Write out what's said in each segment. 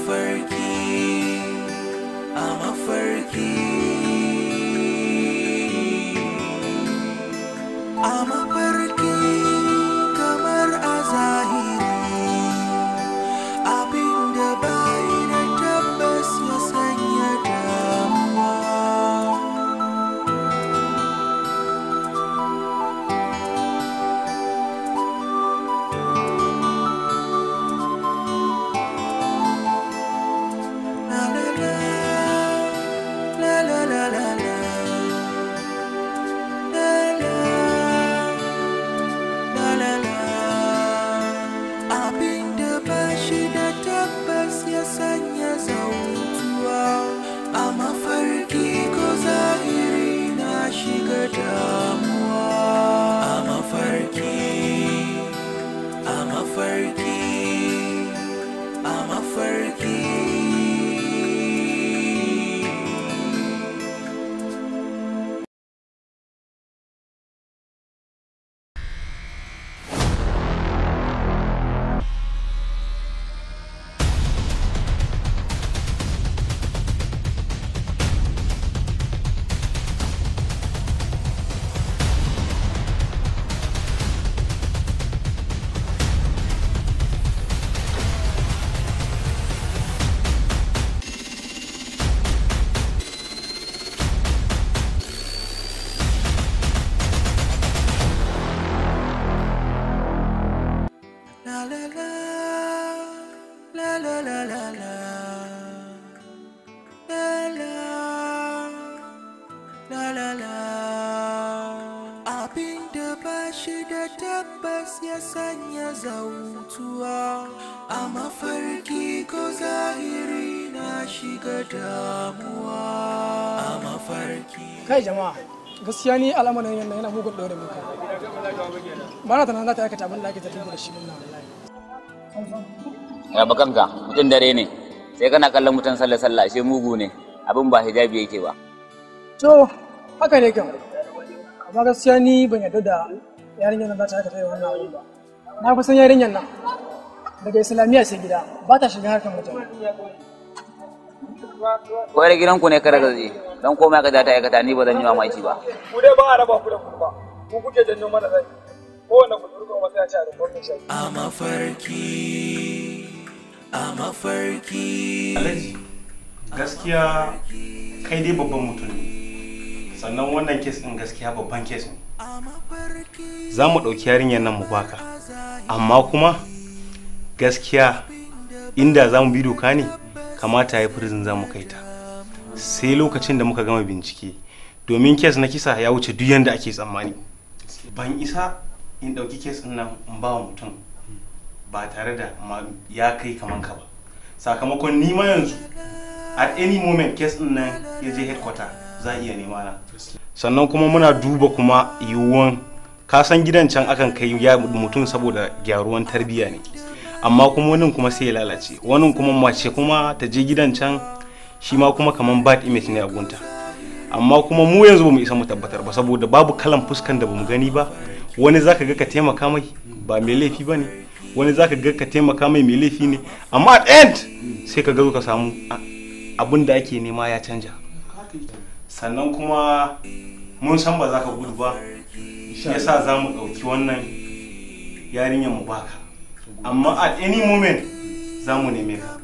mafarki, a mafarki, a mafarki kamar a zahiri, abinda bai da tabbas ya sanya damuwa. Abinda ba shi da tabbas ya sanya zautuwa, a mafarki ko zahiri na shiga damuwa, a mafarki. Kai jama'a, gaskiya ni al'amarin yana mugun ɗaure muka. Ba na tunanin za ta aikata abin da ake tafi da shi nan wallahi. Ya bakanka mutum dare ne, sai kana kallon mutum sallah ashe mugu ne, abin ba hijabi yake ba. To, haka ne kam. Amma gaskiya ni ban yarda da yarinyar nan za ta aikata wannan abin ba. Na fi san yarinyar nan daga Islamiyya sai gida, ba ta shiga harkar mutane. Ko yar gidanku ne kada gaje, dan komai ka ta aikata ni ba zan yi mamaki ba. Ku dai ba a raba ku da ku ba. Ku kuke janyo mana zai. Kowanne ku turko masa ya ci a rubutun shi. A mafarki, a mafarki. Alhaji, gaskiya kai dai babban mutum ne. Sannan wannan kes ɗin gaskiya babban kes ne. Za mu ɗauki yarinyar nan mu baka, amma kuma gaskiya inda za mu bi doka ne kamata ya yi prison za mu kai ta sai lokacin da muka gama bincike, domin kes na kisa ya wuce duk yanda ake tsammani. Ban isa in ɗauki kes ɗin nan in ba wa mutum ba tare da ya kai kaman ka ba, sakamakon ni ma yanzu at any moment kes ɗin nan ya je headquarter za a iya nema na. Sannan kuma muna duba kuma yiwuwan kasan gidan can akan kai ya mutum saboda gyaruwan tarbiyya ne, amma kuma wani kuma sai ya lalace, wani kuma mace kuma ta je gidan can shi ma kuma kaman bad image ne a gunta. Amma kuma mu yanzu bamu isa mu tabbatar ba saboda babu kalan fuskan da bamu gani ba. Wani zaka ga ka taimaka mai ba mai laifi bane, wani zaka ga ka taimaka mai laifi ne, amma at end sai ka ga ka samu abin da ake nema ya canja. Sannan kuma mun san ba za ka gudu ba, shi yasa za mu ɗauki wannan yarinyar mu baka, amma at any moment za mu neme ka.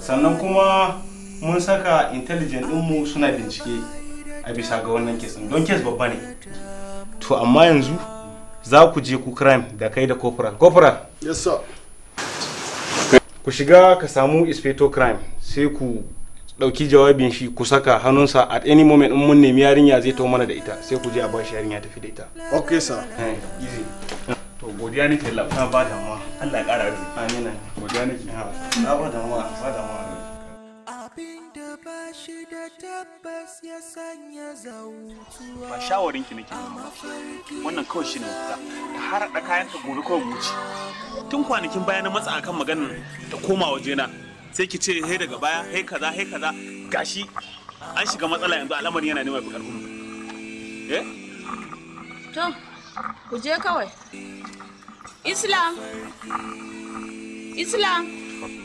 Sannan kuma mun saka intelligent ɗinmu suna bincike a bisa ga wannan kes don kes babba ne. To amma yanzu za ku je ku crime da kai da corporal. Yes sir. Ku shiga ka samu inspector crime sai ku dauki jawabin shi ku saka hannunsa at any moment in mun nemi yarinya zai tawo mana da ita sai ku je a bashi yarinya tafi da ita. Okay sir. Easy. To godiya nake Allah ba da ma. Allah ya kara arziki. Amina. Godiya nake ha. Ba da ma, ba da ma. Abinda ba shi da tabbas ya sanya zautuwa. Ba shawarin ki nake nema. Wannan kawai shine mafita. Ka harada kayan ka gobe kawai mu ci. Tun kwanakin baya na matsa akan maganar ta koma wajena. Sai ki ce he daga baya he kaza gashi an shiga matsala yanzu al'amari yana neman karfin mu. To ku je kawai. Islam.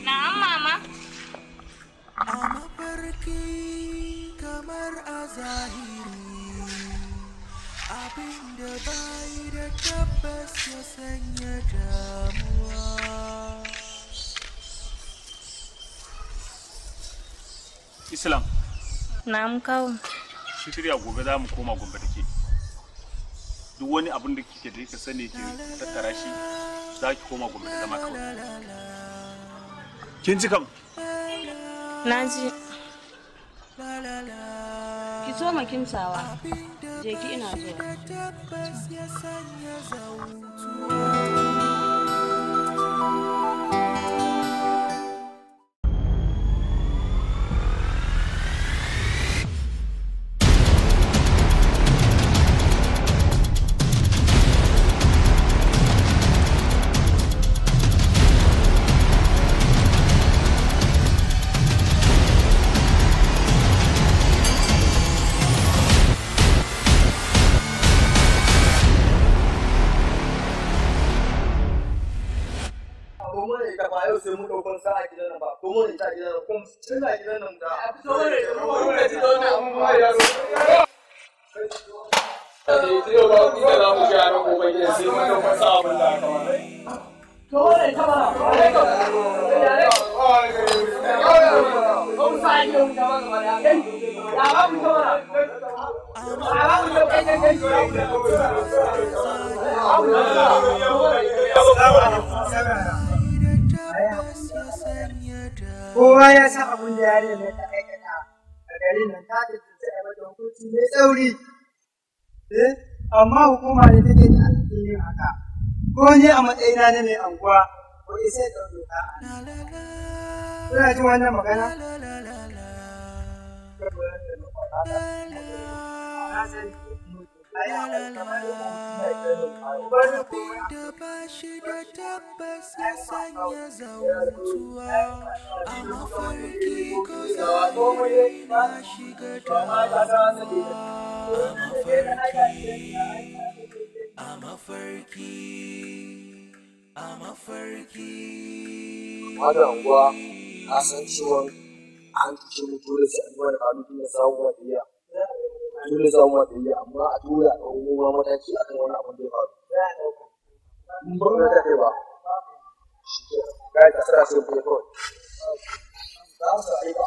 Na'am mama. mafarki kamar a zahiri, abinda bai da tabbas ya sanya damuwa. Islam. Na'am kawo. Shi shirya gobe za mu koma Gombe da ke. Duk wani abin da kike da ka sani ki tattara shi za ki koma Gombe da zama kawai. Kin ji kam? Na ji. Ki so ma kimsawa. Je ki ina zuwa. Kowa ya san abin da yare mai ta aikata a garin nan ta tattace a mata hukunci mai tsauri. Amma hukuma ne take da alhakin yin haka. Ko ni a matsayina na mai anguwa ko sai da doka a nan. Kuna jin wannan magana? Abinda ba shi da tabbas ya sanya zautuwa, a mafarki ko zahiri na shiga damuwa. A mafarki. Haka unguwa a san ciwon an ci mutu da shi a abin da samun wadiyya. Dole samun wadiyya amma a tura a kuma mataki akan wani abin da ya faru. In ba ka kai ba, shi ke kai ka tsara sai ku kawai. Za mu sa aika.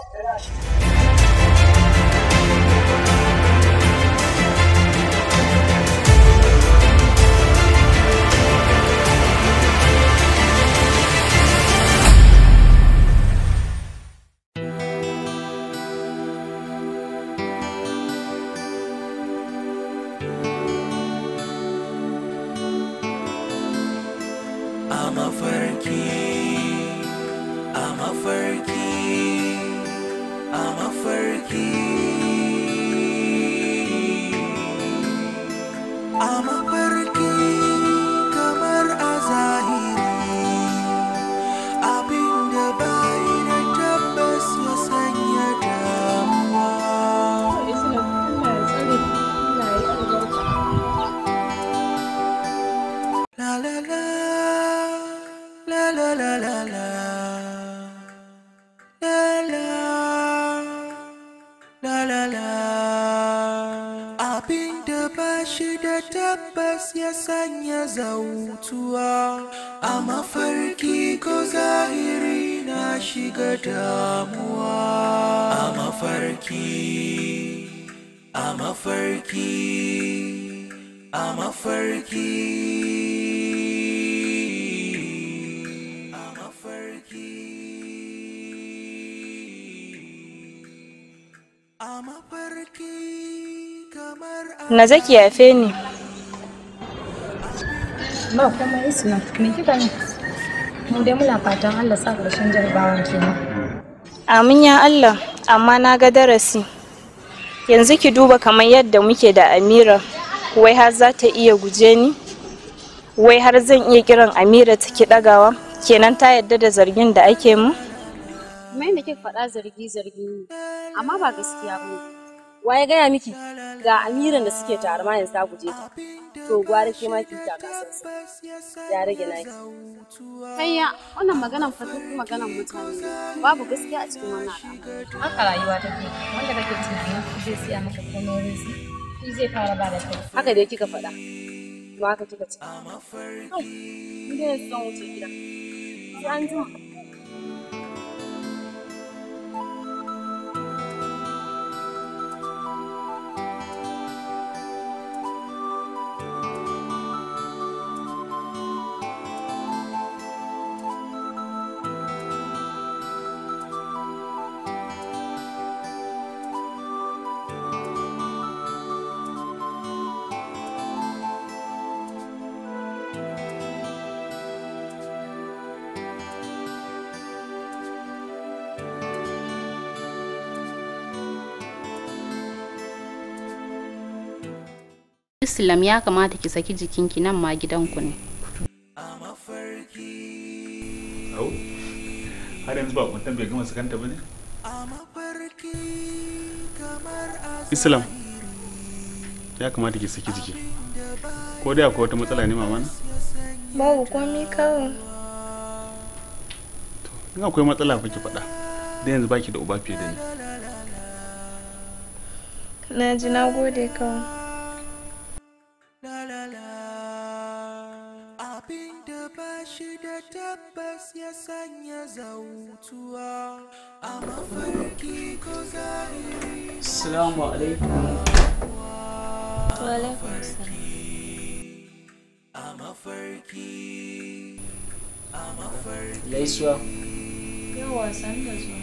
Abinda ba shi da tabbas ya sanya zautuwa, a mafarki ko zahiri na shiga damuwa. A mafarki, a mafarki, a mafarki. Na zaki yafe ni. Ba kuma Islam, me kika ne? Mu dai muna fatan Allah sa ƙarshen jarabawan kenan. Amin ya Allah, amma na ga darasi. Yanzu ki duba kamar yadda muke da Amira, wai har za ta iya guje ni? Wai har zan iya kiran Amira ta ki ɗagawa? Kenan ta yadda da zargin da ake mu? Kuma yadda kika faɗa zargi ne, amma ba gaskiya ba ne. Waye gaya miki ga amiran da suke tare ma yanzu ta guje ta. To gwara ke ma ki ta kasansa. Ya rage naki. Kayya, wannan maganan fa duk maganan mutane ne. Babu gaskiya a cikin wannan al'amari. Haka rayuwa take. Wanda kake tunanin zai siya maka komai rinsi, shi zai fara ba da kai. Haka dai kika faɗa. Kuma haka kika ce. To, ni dai zan wuce gida. Sai an jima. Islam ya kamata ki saki jikinki nan ma gidanku ne. Au, har yanzu ba kwantan bai gama sakanta ba ne? Islam, ya kamata ki saki jiki. Ko dai akwai wata matsala ne mama na? Babu komai kawai. In akwai matsala fa ki faɗa. Da yanzu baki da uba fiye da ni. Na ji, na gode kawai. Shi da tabbas ya sanya zautuwa a mafarki ko zahiri. Assalamu alaikum. Wa alaikum assalam. A mafarki, a mafarki. Gaisuwa. Yawa, san da zuwa.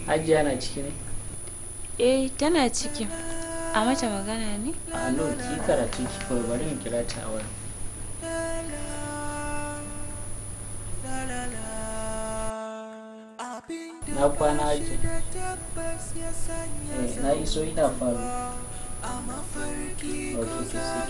Hajiya na ciki ne? Eh, tana ciki. A mata magana ne? A no, ki karatu ki kawai, bari in kira ta a wani. Na kwana haji. Na iso ina faru. Ok, to sai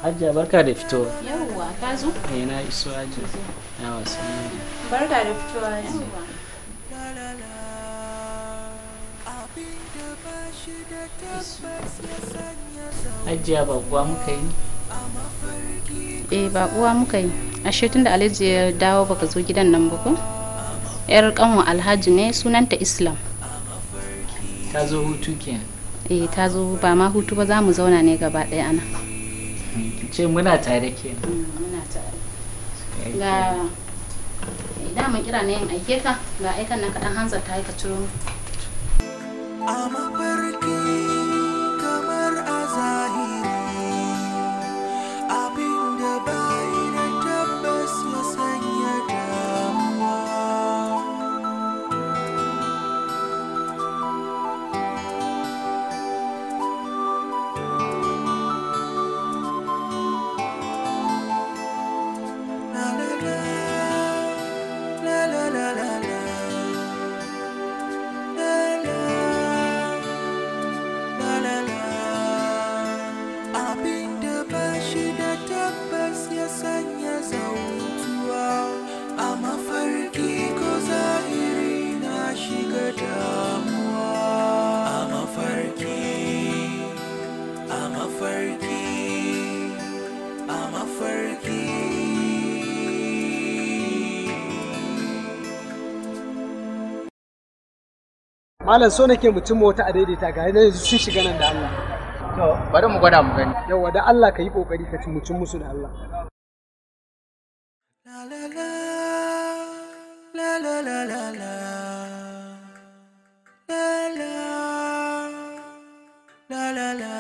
Hajiya barka da fitowa. Yawwa, ka zo? Na iso hajiya. Yawa sai. Barka da fitowa. Yawwa. Hajiya ba kuwa muka yi? Ba uwa muka yi. Ashe tunda Alhaji ya dawo baka zo gidan nan ba ko? Yar kanwa Alhaji ne, sunanta Islam. Ta zo hutu kenan. Ta zo ba ma hutu ba, za mu zauna ne gaba ɗaya ana. Ce muna tare kenan. Muna tare. Ga dama kira ne yin aike ka, ga aikan nan kaɗan hanzarta ka ciro mu. A mafarki kamar a zahiri, abinda bai da tabbas ya sanya damuwa. La la la, la la la la la. Abinda ba shi da tabbas ya sanya zautuwa a mafarki ko zahiri na shiga damuwa. A mafarki, a mafarki, a mafarki. Malam so nake mutum wata a daidaita ga yanzu sun shiga nan da Allah. To bari mu gwada mu gani. Yawa da Allah ka yi kokari ka ci mutum musu da Allah. La la la la la la la la la la.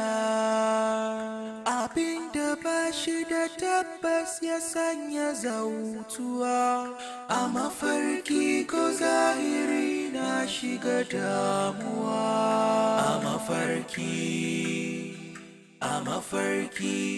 Abinda ba shi da tabbas ya sanya zautuwa a mafarki ko zahiri na shiga damuwa. A mafarki, a mafarki.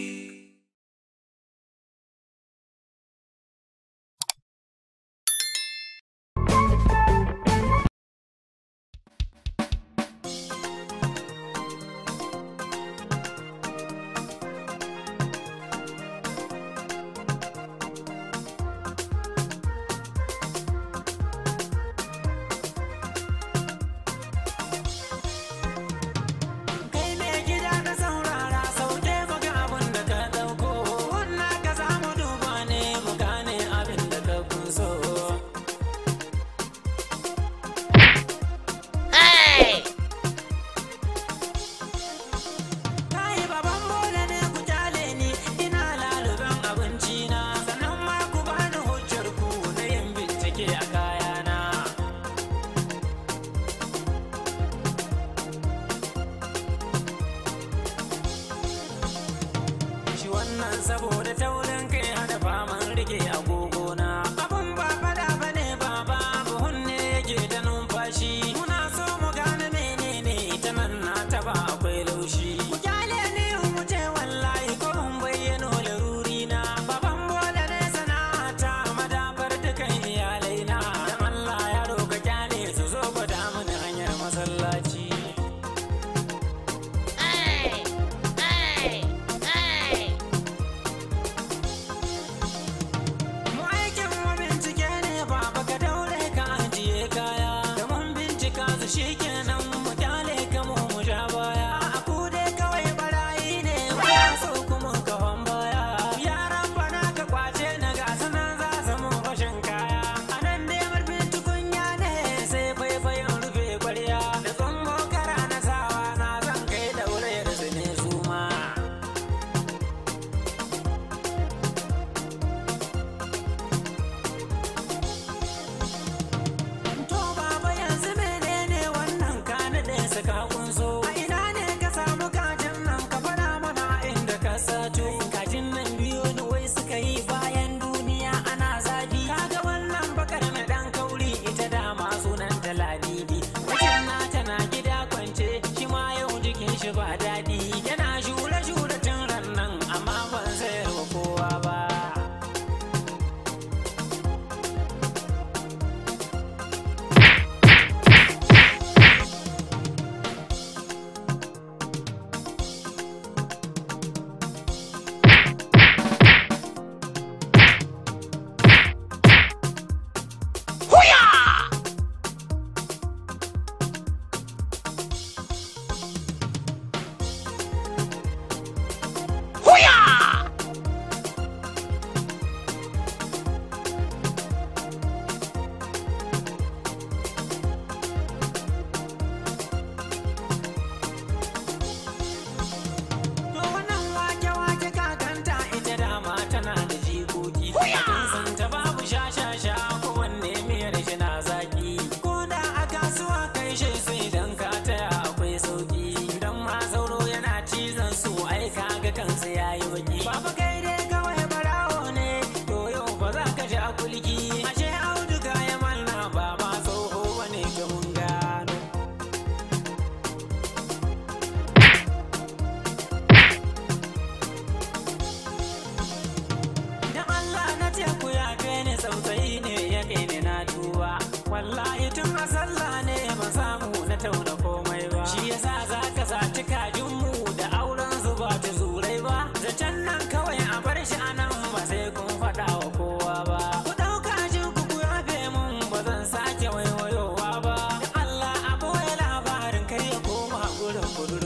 saboda taurin kai hada faman rike agogona. Abun ba fada bane baba buhun ne yake da numfashi. Muna so mu gane menene ta nan na taba akwai laushi. Ku kyale ne wuce wallahi ko mun bayyano laruri na. Baban bola ne sana'ata madafar dukan iyalai na. Dan Allah ya roka kyale su zo gwada mini hanyar masallaci. Mu aikin mu bincike ne baba ka daure ka ajiye kaya. Da mun bincika su shikenan mu kyale ka mu sha baya. A ku dai kawai barayi ne ba so kuma kawan baya. Yaran bana ka kwace na gasa nan za su mu fashin kaya. A nan dai murfin tukunya ne sai faifayin rufe kwarya. Da tsummo kara na sawa na zan kai daure da su ne su ma. To baba yanzu menene wannan kana da saka kunso? A ina ne ka samu kajin nan ka fara mana inda ka sato? Kajin nan biyo ni wai suka yi bayan duniya ana zafi. Kaga wannan bakar na dan kauri ita dama sunan ta Ladidi. Wajen nata na gida kwance shi ma yau jikin shi ba daɗi. Yana shure-shure tun ran nan amma ban sayarwa kowa ba. To wannan wake-wake kakanta ita dama tana da jikoki. Kun san ta babu sha-sha-sha kowanne miyar shi na zaki. Ko da a kasuwa kai shi sai dan ka taya akwai sauki. Dan ma sauro yana cizon su ai kaga kansa yayi baki. Baba kai dai kawai barawo ne to yau ba za ka sha kulki. Ashe auduga ya malna ba ma tsoho bane ga mun gano. Dan Allah na ce ku yafe ni tsautsayi ne ya kai ni na duba. Wallahi tun a sallah ne ban samu na tauna komai ba. Shi yasa za ka saci kajin mu da auren su ba ta zurai ba. Zaton nan kawai a bar shi anan ba sai kun faɗa wa kowa ba. Ku ɗauka jin ku yafe mun ba zan sake waiwayowa ba. Dan Allah a boye labarin kai ya koma gurin kudu